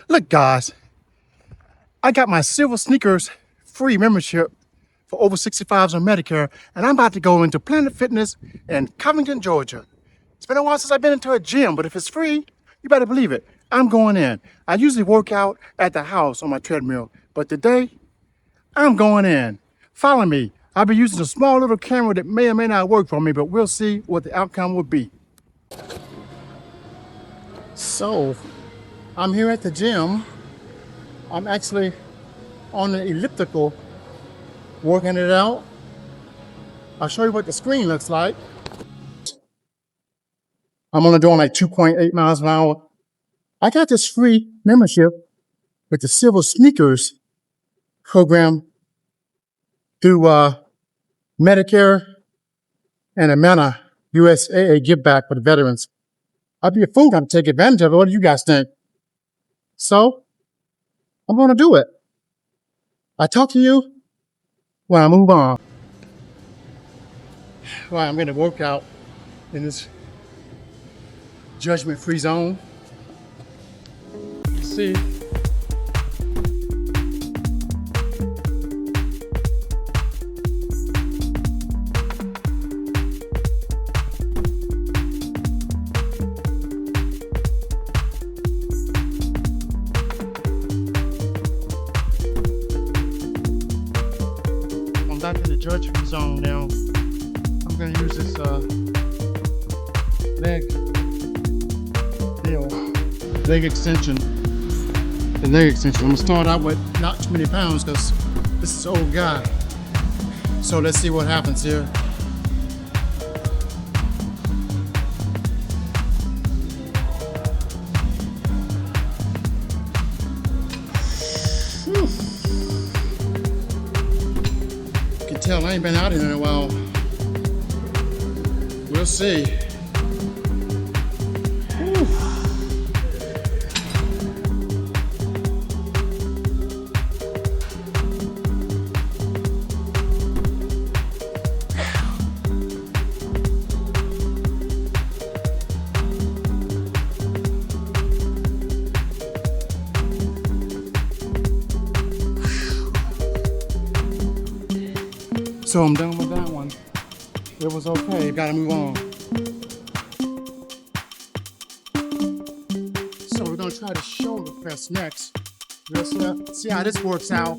Look, guys, I got my Silver Sneakers free membership for over 65s on Medicare, and I'm about to go into Planet Fitness in Covington, Georgia. It's been a while since I've been into a gym, but if it's free, you better believe it. I'm going in. I usually work out at the house on my treadmill, but today, I'm going in. Follow me. I'll be using a small little camera that may or may not work for me, but we'll see what the outcome will be. So, I'm here at the gym. I'm actually on the elliptical, working it out. I'll show you what the screen looks like. I'm only doing like 2.8 miles an hour. I got this free membership with the Silver Sneakers program through Medicare and Amana USAA Give Back for the veterans. I'd be a fool not to take advantage of it. What do you guys think? So, I'm going to do it. I talk to you when I move on. Well, I'm going to work out in this judgment-free zone. See, I'm back in the judgment zone now. I'm going to use this leg extension. The leg extension. I'm going to start out with not too many pounds because this is an old guy. So let's see what happens here. Whew. You can tell I ain't been out here in a while. We'll see. Whew. So I'm done with that one. It was okay, gotta move on. So we're gonna try the shoulder press next. We'll see how this works out.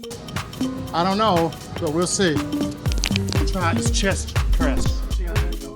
I don't know, but we'll see. We'll try this chest press. See how that goes.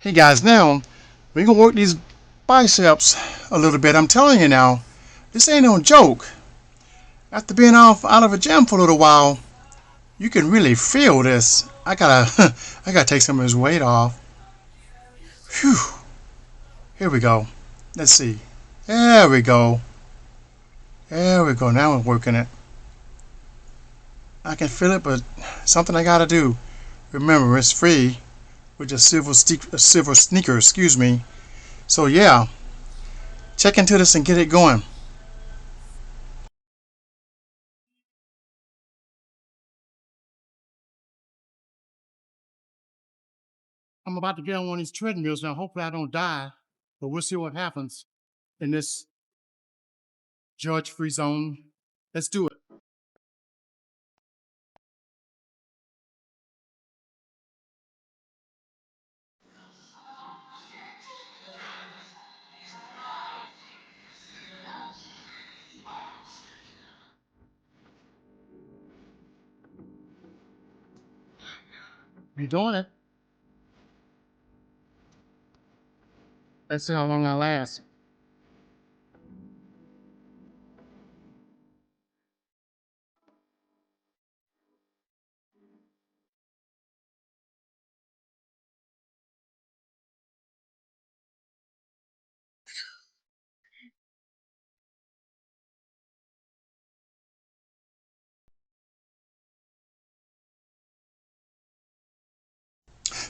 Hey guys, now we're gonna work these biceps a little bit. I'm telling you now, this ain't no joke. After being out of a gym for a little while, you can really feel this. I gotta I gotta take some of this weight off. Phew. Here we go. Let's see. There we go. There we go. Now we're working it. I can feel it, but something I gotta do. Remember, it's free with just silver sneakers. Excuse me. So yeah, check into this and get it going. I'm about to get on one of these treadmills now. Hopefully I don't die, but we'll see what happens in this judge-free zone. Let's do it. You're doing it. Let's see how long I last.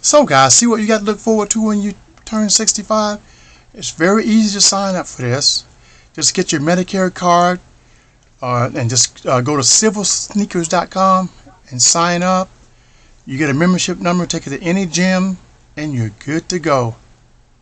So guys, see what you got to look forward to when you turn 65? It's very easy to sign up for this. Just get your Medicare card and just go to civilsneakers.com and sign up. You get a membership number, take it to any gym, and you're good to go.